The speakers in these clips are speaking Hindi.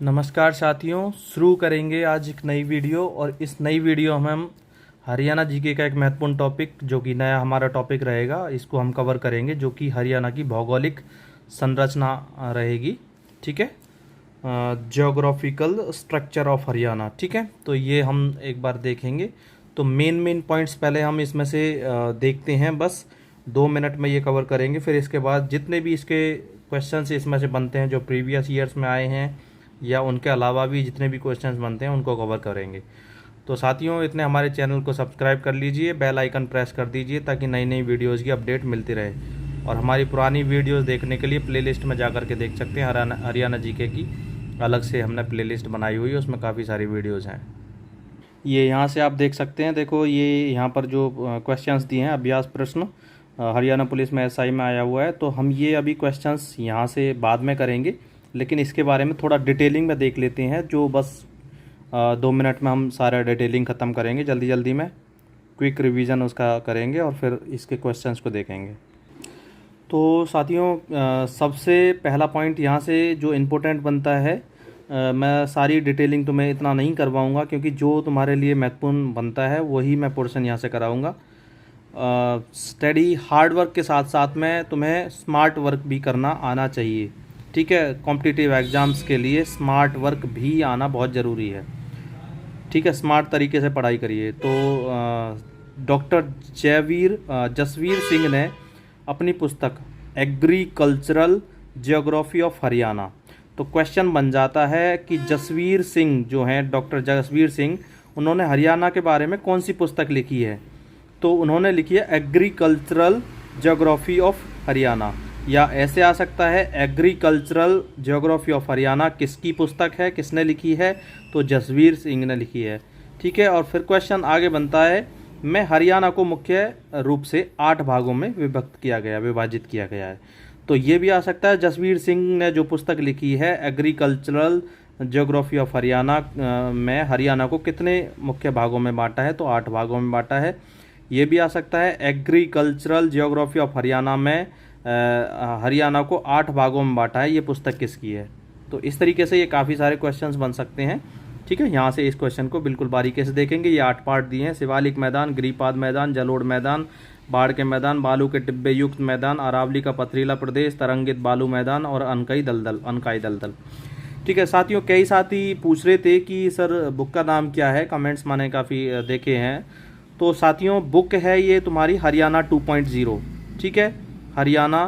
नमस्कार साथियों, शुरू करेंगे आज एक नई वीडियो। और इस नई वीडियो में हम हरियाणा जीके का एक महत्वपूर्ण टॉपिक, जो कि नया हमारा टॉपिक रहेगा, इसको हम कवर करेंगे, जो कि हरियाणा की भौगोलिक संरचना रहेगी। ठीक है, ज्योग्राफिकल स्ट्रक्चर ऑफ हरियाणा। ठीक है, तो ये हम एक बार देखेंगे। तो मेन पॉइंट्स पहले हम इसमें से देखते हैं। बस 2 मिनट में ये कवर करेंगे। फिर इसके बाद जितने भी इसके क्वेश्चन इसमें से बनते हैं, जो प्रीवियस ईयर्स में आए हैं या उनके अलावा भी जितने भी क्वेश्चंस बनते हैं, उनको कवर करेंगे। तो साथियों, इतने हमारे चैनल को सब्सक्राइब कर लीजिए, बेल आइकन प्रेस कर दीजिए, ताकि नई नई वीडियोज़ की अपडेट मिलती रहे। और हमारी पुरानी वीडियोज़ देखने के लिए प्लेलिस्ट में जा के देख सकते हैं। हरियाणा जीके की अलग से हमने प्लेलिस्ट बनाई हुई है, उसमें काफ़ी सारी वीडियोज़ हैं। ये यहाँ से आप देख सकते हैं। देखो, ये यहाँ पर जो क्वेश्चंस दिए हैं, अभ्यास प्रश्न हरियाणा पुलिस में एसआई में आया हुआ है। तो हम ये अभी क्वेश्चंस यहाँ से बाद में करेंगे, लेकिन इसके बारे में थोड़ा डिटेलिंग में देख लेते हैं। जो बस 2 मिनट में हम सारा डिटेलिंग ख़त्म करेंगे, जल्दी में क्विक रिवीजन उसका करेंगे और फिर इसके क्वेश्चंस को देखेंगे। तो साथियों, सबसे पहला पॉइंट यहाँ से जो इम्पोर्टेंट बनता है, मैं सारी डिटेलिंग तुम्हें इतना नहीं करवाऊँगा, क्योंकि जो तुम्हारे लिए महत्वपूर्ण बनता है वही मैं पोर्शन यहाँ से कराऊँगा। स्टडी हार्ड वर्क के साथ साथ में तुम्हें स्मार्ट वर्क भी करना आना चाहिए। ठीक है, कॉम्पिटिटिव एग्ज़ाम्स के लिए स्मार्ट वर्क भी आना बहुत ज़रूरी है। ठीक है, स्मार्ट तरीके से पढ़ाई करिए। तो डॉक्टर जसवीर सिंह ने अपनी पुस्तक एग्रीकल्चरल जियोग्राफी ऑफ हरियाणा, तो क्वेश्चन बन जाता है कि जसवीर सिंह जो हैं, डॉक्टर जसवीर सिंह, उन्होंने हरियाणा के बारे में कौन सी पुस्तक लिखी है? तो उन्होंने लिखी है एग्रीकल्चरल जियोग्राफी ऑफ हरियाणा, या ऐसे आ सकता है एग्रीकल्चरल जियोग्राफी ऑफ हरियाणा। किसकी पुस्तक है, किसने लिखी है? तो जसवीर सिंह ने लिखी है। ठीक है, और फिर क्वेश्चन आगे बनता है, मैं हरियाणा को मुख्य रूप से 8 भागों में विभाजित किया गया है। तो ये भी आ सकता है, जसवीर सिंह ने जो पुस्तक लिखी है एग्रीकल्चरल जियोग्राफी ऑफ हरियाणा में हरियाणा को कितने मुख्य भागों में बांटा है? तो 8 भागों में बांटा है। ये भी आ सकता है, एग्रीकल्चरल जियोग्राफी ऑफ हरियाणा में हरियाणा को 8 भागों में बांटा है, ये पुस्तक किसकी है? तो इस तरीके से ये काफ़ी सारे क्वेश्चंस बन सकते हैं। ठीक है, यहाँ से इस क्वेश्चन को बिल्कुल बारीकी से देखेंगे। ये 8 पार्ट दिए हैं: शिवालिक मैदान, गिरिपाद मैदान, जलोढ़ मैदान, बाढ़ के मैदान, बालू के टिब्बे युक्त मैदान, अरावली का पथरीला प्रदेश, तरंगित बालू मैदान और अनकाई दलदल। ठीक है साथियों, कई साथी पूछ रहे थे कि सर बुक का नाम क्या है, कमेंट्स मैंने काफ़ी देखे हैं। तो साथियों, बुक है ये तुम्हारी हरियाणा 2.0। ठीक है, हरियाणा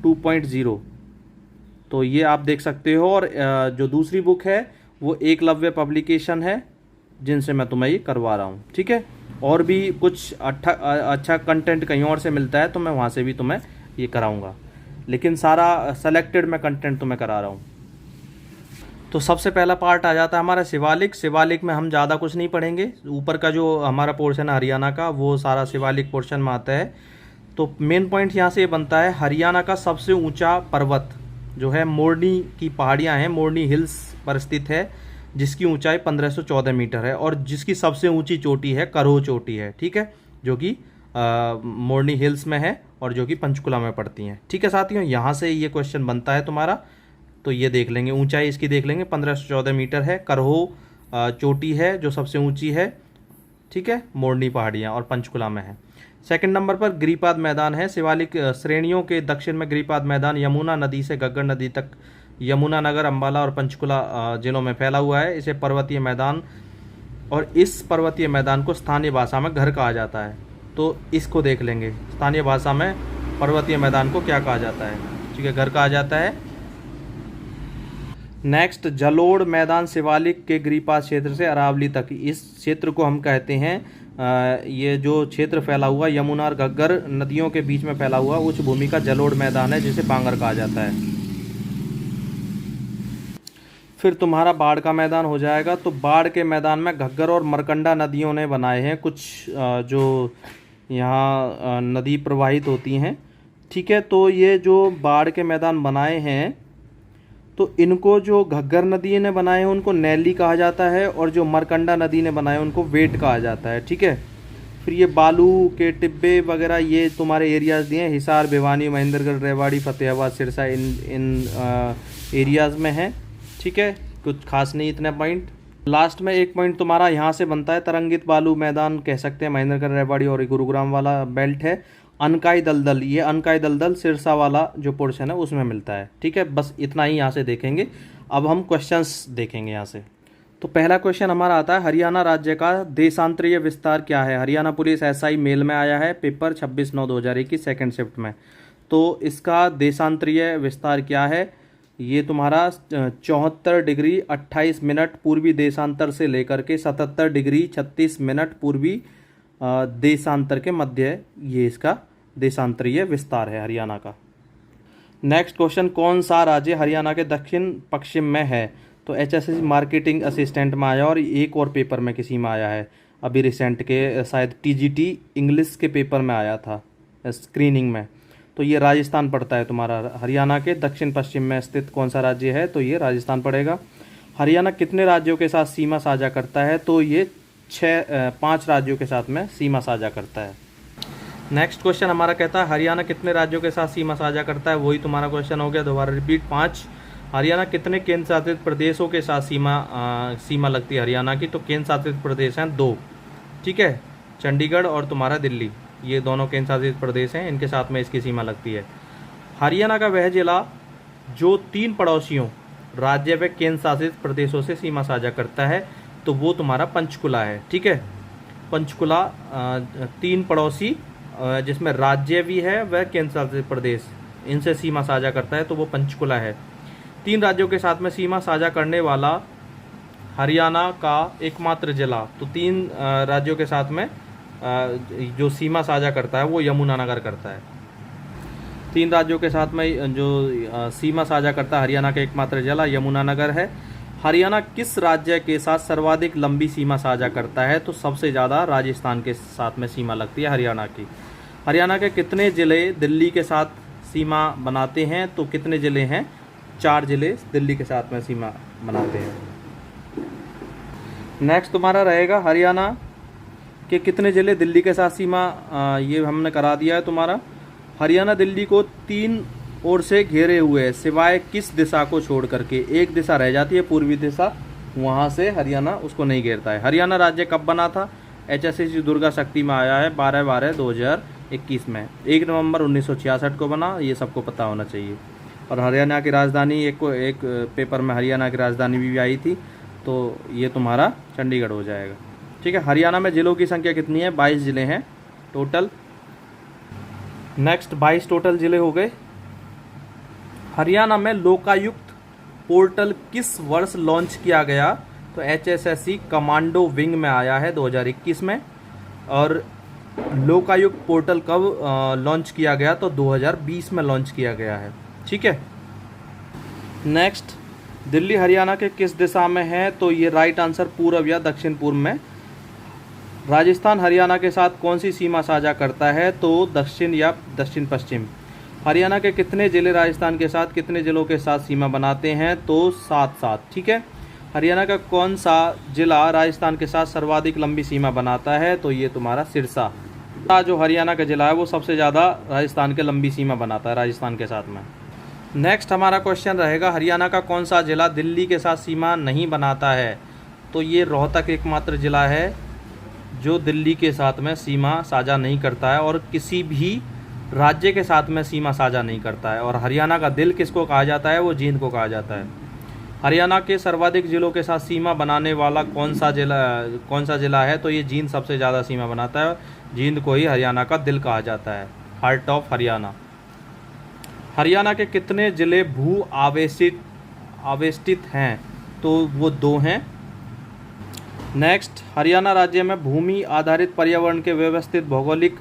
2.0, तो ये आप देख सकते हो। और जो दूसरी बुक है वो एकलव्य पब्लिकेशन है, जिनसे मैं तुम्हें ये करवा रहा हूँ। ठीक है, और भी कुछ अच्छा कंटेंट कहीं और से मिलता है, तो मैं वहाँ से भी तुम्हें ये कराऊँगा, लेकिन सारा सेलेक्टेड मैं कंटेंट तुम्हें करा रहा हूँ। तो सबसे पहला पार्ट आ जाता है हमारा शिवालिक में हम ज़्यादा कुछ नहीं पढ़ेंगे। ऊपर का जो हमारा पोर्शन है हरियाणा का, वो सारा शिवालिक पोर्शन में आता है। तो मेन पॉइंट यहाँ से ये बनता है, हरियाणा का सबसे ऊंचा पर्वत जो है मोरनी की पहाड़ियाँ हैं, मोरनी हिल्स पर स्थित है, जिसकी ऊंचाई 1514 मीटर है, और जिसकी सबसे ऊंची चोटी है करोह चोटी है। ठीक है, जो कि मोरनी हिल्स में है और जो कि पंचकुला में पड़ती हैं। ठीक है साथियों, यहाँ से ये क्वेश्चन बनता है तुम्हारा। तो ये देख लेंगे, ऊंचाई इसकी देख लेंगे, 1514 मीटर है। करोह चोटी है जो सबसे ऊंची है। ठीक है, मोरनी पहाड़ियाँ और पंचकुला में है। सेकंड नंबर पर गिरिपाद मैदान है। शिवालिक श्रेणियों के दक्षिण में गिरिपाद मैदान यमुना नदी से घग्गर नदी तक यमुनानगर, अंबाला और पंचकुला जिलों में फैला हुआ है। इसे पर्वतीय मैदान, और इस पर्वतीय मैदान को स्थानीय भाषा में घर कहा जाता है। तो इसको देख लेंगे, स्थानीय भाषा में पर्वतीय मैदान को क्या कहा जाता है? ठीक है, घर कहा जाता है। नेक्स्ट, जलोढ़ मैदान शिवालिक के गिरिपाद क्षेत्र से अरावली तक, इस क्षेत्र को हम कहते हैं, ये जो क्षेत्र फैला हुआ यमुना और घग्गर नदियों के बीच में फैला हुआ उच्च भूमि का जलोढ़ मैदान है, जिसे बांगर कहा जाता है। फिर तुम्हारा बाढ़ का मैदान हो जाएगा। तो बाढ़ के मैदान में घग्गर और मरकंडा नदियों ने बनाए हैं कुछ जो यहाँ नदी प्रवाहित होती हैं। ठीक है, तो ये जो बाढ़ के मैदान बनाए हैं, तो इनको जो घग्गर नदी ने बनाए हैं उनको नैली कहा जाता है, और जो मरकंडा नदी ने बनाए उनको वेट कहा जाता है। ठीक है, फिर ये बालू के टिब्बे वगैरह ये तुम्हारे एरियाज़ दिए हैं, हिसार, भिवानी, महेंद्रगढ़, रेवाड़ी, फतेहाबाद, सिरसा, इन एरियाज़ में है। ठीक है, कुछ खास नहीं इतने पॉइंट। लास्ट में एक पॉइंट तुम्हारा यहाँ से बनता है, तरंगित बालू मैदान कह सकते हैं, महेंद्रगढ़, रेवाड़ी और गुरुग्राम वाला बेल्ट है। अनकाई दलदल, ये अनकाई दलदल सिरसा वाला जो पोर्शन है उसमें मिलता है। ठीक है, बस इतना ही यहाँ से देखेंगे। अब हम क्वेश्चंस देखेंगे यहाँ से। तो पहला क्वेश्चन हमारा आता है, हरियाणा राज्य का देशांतरीय विस्तार क्या है? हरियाणा पुलिस SI मेल में आया है, पेपर 26/9/2021 सेकेंड शिफ्ट में। तो इसका देशांतरीय विस्तार क्या है? ये तुम्हारा 74 डिग्री 28 मिनट पूर्वी देशांतर से लेकर के 77 डिग्री 36 मिनट पूर्वी देशांतर के मध्य ये इसका देशांतरीय विस्तार है हरियाणा का। नेक्स्ट क्वेश्चन, कौन सा राज्य हरियाणा के दक्षिण पश्चिम में है? तो HSSC मार्केटिंग असिस्टेंट में आया, और एक और पेपर में किसी में आया है अभी रिसेंट के, शायद TGT इंग्लिश के पेपर में आया था स्क्रीनिंग में। तो ये राजस्थान पड़ता है तुम्हारा। हरियाणा के दक्षिण पश्चिम में स्थित कौन सा राज्य है? तो ये राजस्थान पड़ेगा। हरियाणा कितने राज्यों के साथ सीमा साझा करता है? तो ये 5 राज्यों के साथ में सीमा साझा करता है। नेक्स्ट क्वेश्चन हमारा कहता है, हरियाणा कितने राज्यों के साथ सीमा साझा करता है? वही तुम्हारा क्वेश्चन हो गया, दोबारा रिपीट 5। हरियाणा कितने केंद्र शासित प्रदेशों के साथ सीमा लगती है हरियाणा की? तो केंद्र शासित प्रदेश हैं 2। ठीक है, चंडीगढ़ और तुम्हारा दिल्ली, ये दोनों केंद्र शासित प्रदेश हैं, इनके साथ में इसकी सीमा लगती है। हरियाणा का वह जिला जो 3 पड़ोसियों राज्य व केंद्र शासित प्रदेशों से सीमा साझा करता है, तो वो तुम्हारा पंचकुला है। ठीक है, पंचकुला 3 पड़ोसी जिसमें राज्य भी है वह केंद्र शासित प्रदेश, इनसे सीमा साझा करता है, तो वो पंचकुला है। 3 राज्यों के साथ में सीमा साझा करने वाला हरियाणा का एकमात्र जिला, तो 3 राज्यों के साथ में जो सीमा साझा करता है वो यमुनानगर करता है। 3 राज्यों के साथ में जो सीमा साझा करता है हरियाणा का एकमात्र जिला यमुनानगर है। हरियाणा किस राज्य के साथ सर्वाधिक लंबी सीमा साझा करता है? तो सबसे ज़्यादा राजस्थान के साथ में सीमा लगती है हरियाणा की। हरियाणा के कितने ज़िले दिल्ली के साथ सीमा बनाते हैं? तो कितने ज़िले हैं? 4 ज़िले दिल्ली के साथ में सीमा बनाते हैं। नेक्स्ट तुम्हारा रहेगा, हरियाणा के कितने ज़िले दिल्ली के साथ सीमा, ये हमने करा दिया है तुम्हारा। हरियाणा दिल्ली को 3 ओर से घेरे हुए है, सिवाय किस दिशा को छोड़ करके? एक दिशा रह जाती है, पूर्वी दिशा, वहाँ से हरियाणा उसको नहीं घेरता है। हरियाणा राज्य कब बना था? HSSC दुर्गा शक्ति में आया है 12/12/2021 में। 1 नवंबर 1966 को बना, ये सबको पता होना चाहिए। और हरियाणा की राजधानी एक पेपर में हरियाणा की राजधानी भी आई थी, तो ये तुम्हारा चंडीगढ़ हो जाएगा। ठीक है, हरियाणा में जिलों की संख्या कितनी है? 22 ज़िले हैं टोटल। नेक्स्ट 22 टोटल ज़िले हो गए। हरियाणा में लोकायुक्त पोर्टल किस वर्ष लॉन्च किया गया? तो HSSC कमांडो विंग में आया है 2021 में। और लोकायुक्त पोर्टल कब लॉन्च किया गया? तो 2020 में लॉन्च किया गया है। ठीक है, नेक्स्ट, दिल्ली हरियाणा के किस दिशा में है? तो ये राइट आंसर पूर्व या दक्षिण पूर्व में। राजस्थान हरियाणा के साथ कौन सी सीमा साझा करता है? तो दक्षिण या दक्षिण पश्चिम। हरियाणा के कितने ज़िले राजस्थान के साथ कितने ज़िलों के साथ सीमा बनाते हैं? तो 7-7। ठीक है, हरियाणा का कौन सा ज़िला राजस्थान के साथ सर्वाधिक लंबी सीमा बनाता है? तो ये तुम्हारा सिरसा, जो हरियाणा का ज़िला है वो सबसे ज़्यादा राजस्थान के लंबी सीमा बनाता है राजस्थान के साथ में। नेक्स्ट हमारा क्वेश्चन रहेगा, हरियाणा का कौन सा ज़िला दिल्ली के साथ सीमा नहीं बनाता है? तो ये रोहतक एकमात्र ज़िला है जो दिल्ली के साथ में सीमा साझा नहीं करता है, और किसी भी राज्य के साथ में सीमा साझा नहीं करता है। और हरियाणा का दिल किसको कहा जाता है? वो जींद को कहा जाता है। हरियाणा के सर्वाधिक ज़िलों के साथ सीमा बनाने वाला कौन सा ज़िला है? तो ये जींद सबसे ज़्यादा सीमा बनाता है। जींद को ही हरियाणा का दिल कहा जाता है, हार्ट ऑफ हरियाणा। हरियाणा के कितने ज़िले भू आवेष्टित हैं? तो वो 2 हैं। नेक्स्ट, हरियाणा राज्य में भूमि आधारित पर्यावरण के व्यवस्थित भौगोलिक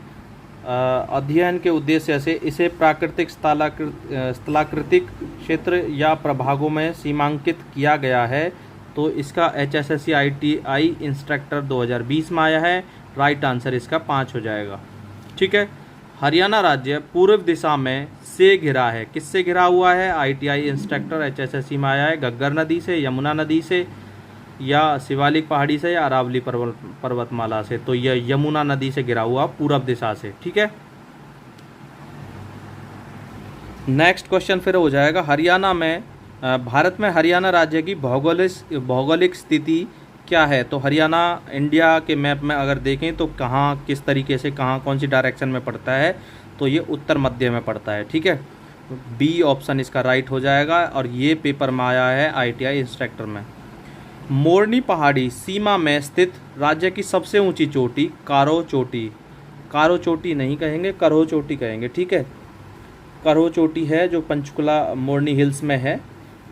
अध्ययन के उद्देश्य से इसे प्राकृतिक स्थलाकृतिक क्षेत्र या प्रभागों में सीमांकित किया गया है। तो इसका HSSC ITI इंस्ट्रक्टर 2020 में आया है। राइट आंसर इसका 5 हो जाएगा। ठीक है, हरियाणा राज्य पूर्व दिशा में से घिरा है, किससे घिरा हुआ है? ITI इंस्ट्रक्टर HSSC में आया है, घग्गर नदी से, यमुना नदी से, या शिवालिक पहाड़ी से, या अरावली पर्वतमाला से। तो यह यमुना नदी से घिरा हुआ पूर्व दिशा से। ठीक है, नेक्स्ट क्वेश्चन फिर हो जाएगा, हरियाणा में भारत में हरियाणा राज्य की भौगोलिक स्थिति क्या है? तो हरियाणा इंडिया के मैप में अगर देखें तो कहाँ किस तरीके से कहाँ कौन सी डायरेक्शन में पड़ता है, तो ये उत्तर मध्य में पड़ता है। ठीक है, बी ऑप्शन इसका राइट हो जाएगा और ये पेपर में आया है ITI इंस्ट्रक्टर में। मोरनी पहाड़ी सीमा में स्थित राज्य की सबसे ऊंची चोटी कारो चोटी, कारो चोटी नहीं कहेंगे, करहो चोटी कहेंगे। ठीक है, करहो चोटी है जो पंचकुला मोरनी हिल्स में है।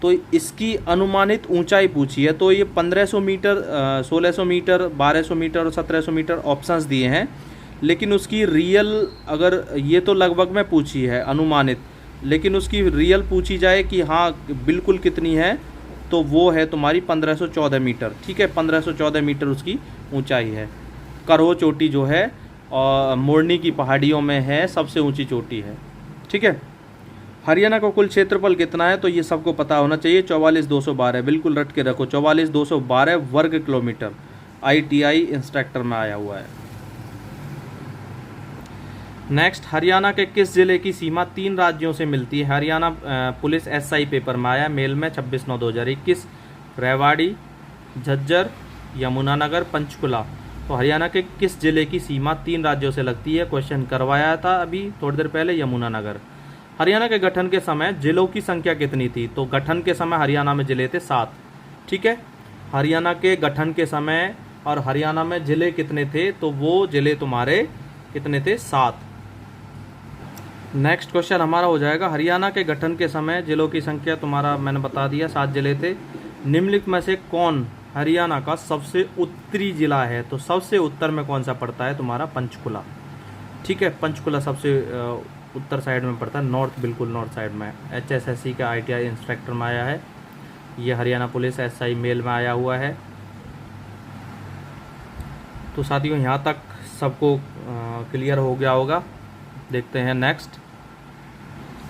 तो इसकी अनुमानित ऊंचाई पूछी है, तो ये 1500 मीटर, 1600 मीटर, 1200 मीटर और 1700 मीटर ऑप्शंस दिए हैं, लेकिन उसकी रियल अगर ये तो लगभग में पूछी है अनुमानित, लेकिन उसकी रियल पूछी जाए कि हाँ बिल्कुल कितनी है, तो वो है तुम्हारी 1514 मीटर। ठीक है, 1514 मीटर उसकी ऊंचाई है। करहो चोटी जो है और मोरनी की पहाड़ियों में है, सबसे ऊंची चोटी है। ठीक है, हरियाणा का कुल क्षेत्रफल कितना है? तो ये सबको पता होना चाहिए, 44,212, बिल्कुल रट के रखो, 44,212 वर्ग किलोमीटर ITI इंस्ट्रक्टर में आया हुआ है। नेक्स्ट, हरियाणा के किस जिले की सीमा 3 राज्यों से मिलती है? हरियाणा पुलिस SI पेपर में आया, मेल में 26/9/2021। रेवाड़ी, झज्जर, यमुनानगर, पंचकुला। तो हरियाणा के किस जिले की सीमा 3 राज्यों से लगती है? क्वेश्चन करवाया था अभी थोड़ी देर पहले, यमुनानगर। हरियाणा के गठन के समय जिलों की संख्या कितनी थी? तो गठन के समय हरियाणा में जिले थे 7। ठीक है, हरियाणा के गठन के समय और हरियाणा में जिले कितने थे? तो वो जिले तुम्हारे कितने थे? 7। नेक्स्ट क्वेश्चन हमारा हो जाएगा, हरियाणा के गठन के समय जिलों की संख्या तुम्हारा मैंने बता दिया, 7 जिले थे। निम्नलिखित में से कौन हरियाणा का सबसे उत्तरी जिला है? तो सबसे उत्तर में कौन सा पड़ता है? तुम्हारा पंचकुला। ठीक है, पंचकुला सबसे उत्तर साइड में पड़ता है, नॉर्थ, बिल्कुल नॉर्थ साइड में। HSSC का ITI इंस्ट्रक्टर में आया है, ये हरियाणा पुलिस SI मेल में आया हुआ है। तो साथियों यहाँ तक सबको क्लियर हो गया होगा। देखते हैं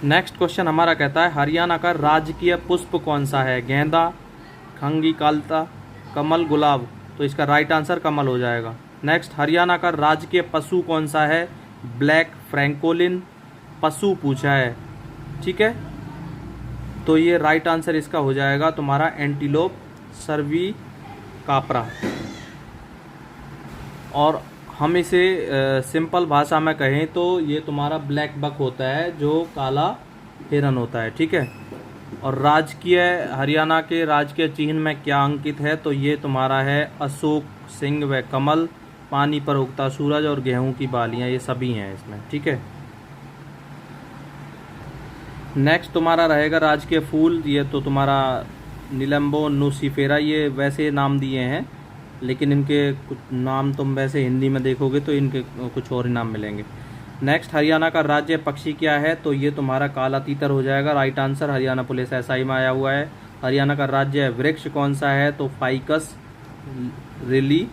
नेक्स्ट क्वेश्चन हमारा कहता है, हरियाणा का राजकीय पुष्प कौन सा है? गेंदा, खंगी कालता, कमल, गुलाब। तो इसका राइट आंसर कमल हो जाएगा। नेक्स्ट, हरियाणा का राजकीय पशु कौन सा है? ब्लैक फ्रैंकोलिन पशु पूछा है। ठीक है, तो ये राइट आंसर इसका हो जाएगा तुम्हारा एंटीलोप सर्विकापरा। और हम इसे सिंपल भाषा में कहें तो ये तुम्हारा ब्लैक बक होता है, जो काला हिरन होता है। ठीक है, और राजकीय हरियाणा के राजकीय चिन्ह में क्या अंकित है? तो ये तुम्हारा है अशोक, सिंह व कमल, पानी पर उगता सूरज और गेहूं की बालियां, ये सभी हैं इसमें। ठीक है, नेक्स्ट तुम्हारा रहेगा राजकीय फूल, ये तो तुम्हारा निलंबो नुसिफेरा, ये वैसे नाम दिए हैं, लेकिन इनके कुछ नाम तुम वैसे हिंदी में देखोगे तो इनके कुछ और ही नाम मिलेंगे। नेक्स्ट, हरियाणा का राज्य पक्षी क्या है? तो ये तुम्हारा काला तीतर हो जाएगा, right answer, Haryana police SI में आया हुआ है। हरियाणा का राज्य वृक्ष कौन सा है? तो फाइकस रिलीजियोसा।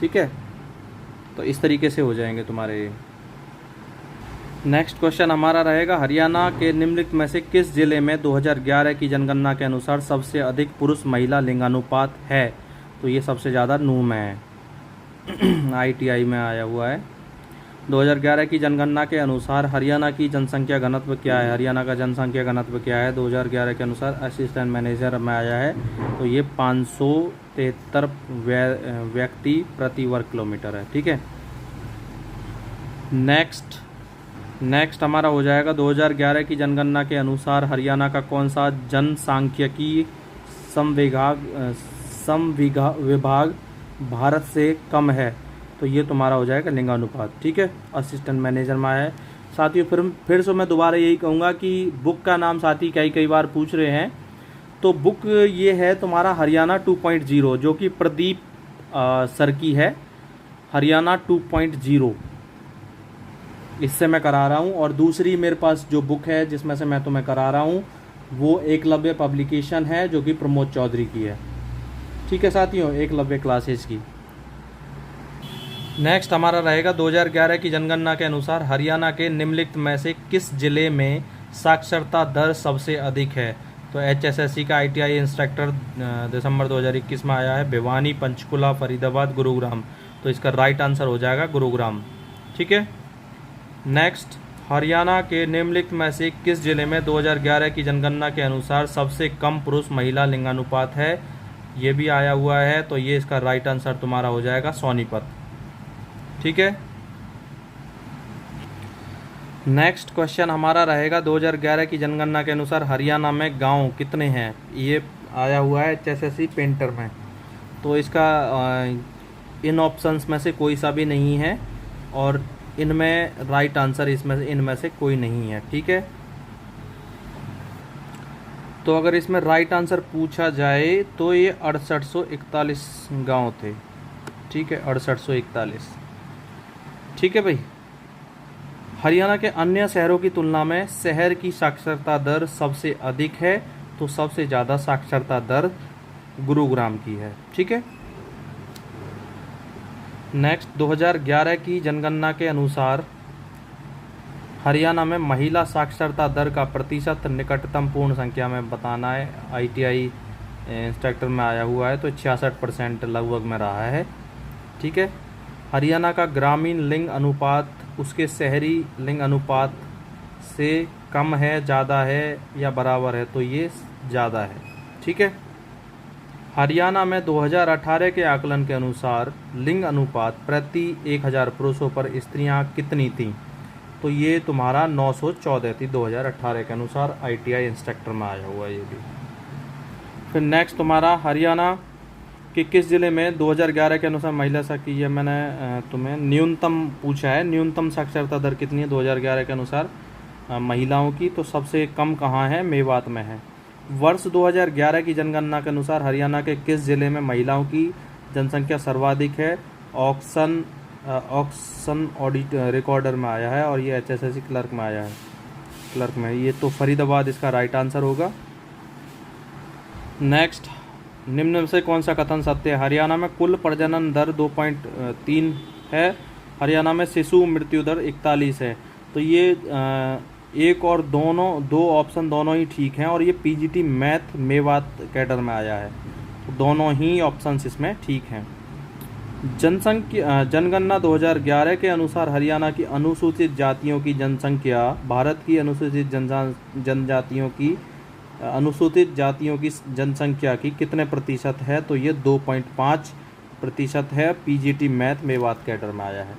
ठीक है, तो इस तरीके से हो जाएंगे तुम्हारे। नेक्स्ट क्वेश्चन हमारा रहेगा, हरियाणा के निम्नलिखित में से किस जिले में 2011 की जनगणना के अनुसार सबसे अधिक पुरुष महिला लिंगानुपात है? तो ये सबसे ज़्यादा नूह में है, ITI में आया हुआ है। 2011 की जनगणना के अनुसार हरियाणा की जनसंख्या घनत्व क्या है? हरियाणा का जनसंख्या घनत्व क्या है 2011 के अनुसार? असिस्टेंट मैनेजर में आया है, तो ये 573 व्यक्ति प्रति वर्ग किलोमीटर है। ठीक है, नेक्स्ट हमारा हो जाएगा, 2011 की जनगणना के अनुसार हरियाणा का कौन सा जनसांख्यिकी विभाग भारत से कम है? तो ये तुम्हारा हो जाएगा लिंगानुपात। ठीक है, असिस्टेंट मैनेजर में है। साथियों फिर से मैं दोबारा यही कहूँगा कि बुक का नाम साथी कई बार पूछ रहे हैं, तो बुक ये है तुम्हारा हरियाणा 2.0, जो कि प्रदीप सर की है, हरियाणा 2.0 इससे मैं करा रहा हूँ। और दूसरी मेरे पास जो बुक है जिसमें से मैं तुम्हें करा रहा हूँ वो एकलव्य पब्लिकेशन है, जो कि प्रमोद चौधरी की है। ठीक है साथियों, एकलव्य क्लासेज की। नेक्स्ट हमारा रहेगा, 2011 की जनगणना के अनुसार हरियाणा के निम्नलिखित में से किस जिले में साक्षरता दर सबसे अधिक है? तो HSSC का ITI इंस्ट्रक्टर दिसंबर 2021 में आया है, भिवानी, पंचकुला, फरीदाबाद, गुरुग्राम। तो इसका राइट आंसर हो जाएगा गुरुग्राम। ठीक है, नेक्स्ट, हरियाणा के निम्नलिखित में से किस जिले में 2011 की जनगणना के अनुसार सबसे कम पुरुष महिला लिंगानुपात है? ये भी आया हुआ है, तो ये इसका राइट आंसर तुम्हारा हो जाएगा सोनीपत। ठीक है, नेक्स्ट क्वेश्चन हमारा रहेगा 2011 की जनगणना के अनुसार हरियाणा में गांव कितने हैं? ये आया हुआ है HSSC पेंटर में। तो इसका इन ऑप्शंस में से कोई सा भी नहीं है और इनमें राइट आंसर इनमें से कोई नहीं है। ठीक है, तो अगर इसमें राइट आंसर पूछा जाए तो ये 6841 गांव थे। ठीक है, 6841। ठीक है भाई, हरियाणा के अन्य शहरों की तुलना में शहर की साक्षरता दर सबसे अधिक है, तो सबसे ज़्यादा साक्षरता दर गुरुग्राम की है। ठीक है, नेक्स्ट 2011 की जनगणना के अनुसार हरियाणा में महिला साक्षरता दर का प्रतिशत निकटतम पूर्ण संख्या में बताना है। ITI इंस्ट्रक्टर में आया हुआ है, तो 66% लगभग में रहा है। ठीक है, हरियाणा का ग्रामीण लिंग अनुपात उसके शहरी लिंग अनुपात से कम है, ज़्यादा है या बराबर है? तो ये ज़्यादा है। ठीक है, हरियाणा में 2018 के आकलन के अनुसार लिंग अनुपात प्रति 1000 पुरुषों पर स्त्रियां कितनी थीं? तो ये तुम्हारा 914 थी 2018 के अनुसार। ITI इंस्ट्रक्टर में आया हुआ है ये भी। फिर नेक्स्ट तुम्हारा हरियाणा कि किस जिले में 2011 के अनुसार महिला साक्षरता, ये मैंने तुम्हें न्यूनतम पूछा है, न्यूनतम साक्षरता दर कितनी है 2011 के अनुसार महिलाओं की? तो सबसे कम कहाँ है? मेवात में है। वर्ष 2011 की जनगणना के अनुसार हरियाणा के किस जिले में महिलाओं की जनसंख्या सर्वाधिक है? ऑक्सन ऑडिट रिकॉर्डर में आया है और ये HSSC क्लर्क में आया है, क्लर्क में। ये तो फरीदाबाद इसका राइट आंसर होगा। नेक्स्ट, निम्न में से कौन सा कथन सत्य है? हरियाणा में कुल प्रजनन दर 2.3 है, हरियाणा में शिशु मृत्यु दर 41 है। तो ये एक और दो ऑप्शन दोनों ही ठीक हैं और ये PGT मैथ मेवात कैडर में आया है, तो दोनों ही ऑप्शंस इसमें ठीक हैं। जनगणना 2011 के अनुसार हरियाणा की अनुसूचित जातियों की जनसंख्या भारत की अनुसूचित जातियों की जनसंख्या की कितने प्रतिशत है? तो ये 2.5% है। PGT मैथ मेवात कैडर में आया है।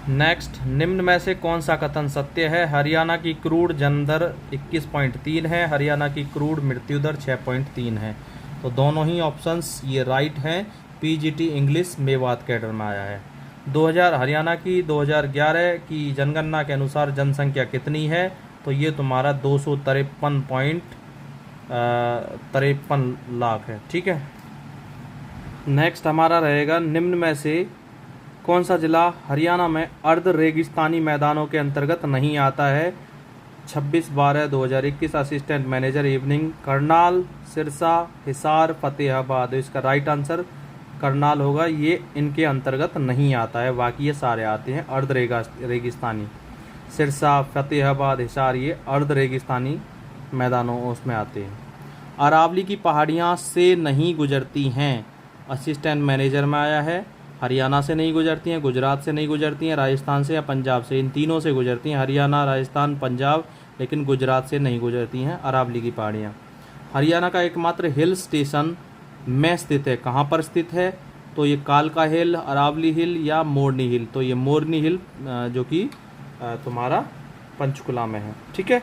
नेक्स्ट, निम्न में से कौन सा कथन सत्य है? हरियाणा की क्रूड जन्म दर 21.3 है, हरियाणा की क्रूड मृत्यु दर 6.3 है। तो दोनों ही ऑप्शंस ये राइट हैं। PGT इंग्लिश मेवात कैडर में आया है। हरियाणा की 2011 की जनगणना के अनुसार जनसंख्या कितनी है? तो ये तुम्हारा 253 लाख है। ठीक है, नेक्स्ट हमारा रहेगा निम्न में से कौन सा जिला हरियाणा में अर्ध रेगिस्तानी मैदानों के अंतर्गत नहीं आता है? 26/12/2021 assistant manager evening Karnal, Sirsa, Hisar, Fatehabad. इसका राइट आंसर करनाल होगा। ये इनके अंतर्गत नहीं आता है, बाकी ये सारे आते हैं अर्ध रेगिस्तानी। सिरसा, फतेहाबाद, हिसार ये अर्ध रेगिस्तानी मैदानों उसमें आते हैं। अरावली की पहाड़ियाँ से नहीं गुजरती हैं, असिस्टेंट मैनेजर में आया है। हरियाणा से नहीं गुजरती हैं, गुजरात से नहीं गुजरती हैं, राजस्थान से या पंजाब से, इन तीनों से गुजरती हैं। हरियाणा, राजस्थान, पंजाब, लेकिन गुजरात से नहीं गुजरती हैं अरावली की पहाड़ियाँ। हरियाणा का एकमात्र हिल स्टेशन में स्थित है, कहाँ पर स्थित है? तो ये कालका हिल, अरावली हिल या मोरनी हिल। तो ये मोरनी हिल जो कि तुम्हारा पंचकुला में है। ठीक है,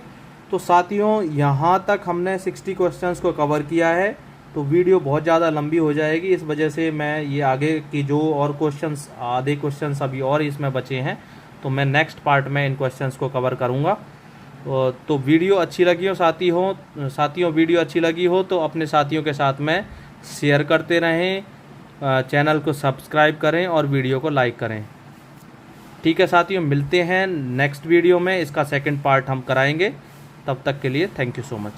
तो साथियों यहाँ तक हमने 60 क्वेश्चंस को कवर किया है। तो वीडियो बहुत ज़्यादा लंबी हो जाएगी, इस वजह से मैं ये आगे की जो और क्वेश्चंस, आधे क्वेश्चंस अभी और इसमें बचे हैं, तो मैं नेक्स्ट पार्ट में इन क्वेश्चंस को कवर करूँगा। तो वीडियो अच्छी लगी हो साथियों वीडियो अच्छी लगी हो तो अपने साथियों के साथ में शेयर करते रहें, चैनल को सब्सक्राइब करें और वीडियो को लाइक करें। ठीक है साथियों, मिलते हैं नेक्स्ट वीडियो में, इसका सेकंड पार्ट हम कराएंगे। तब तक के लिए थैंक यू सो मच।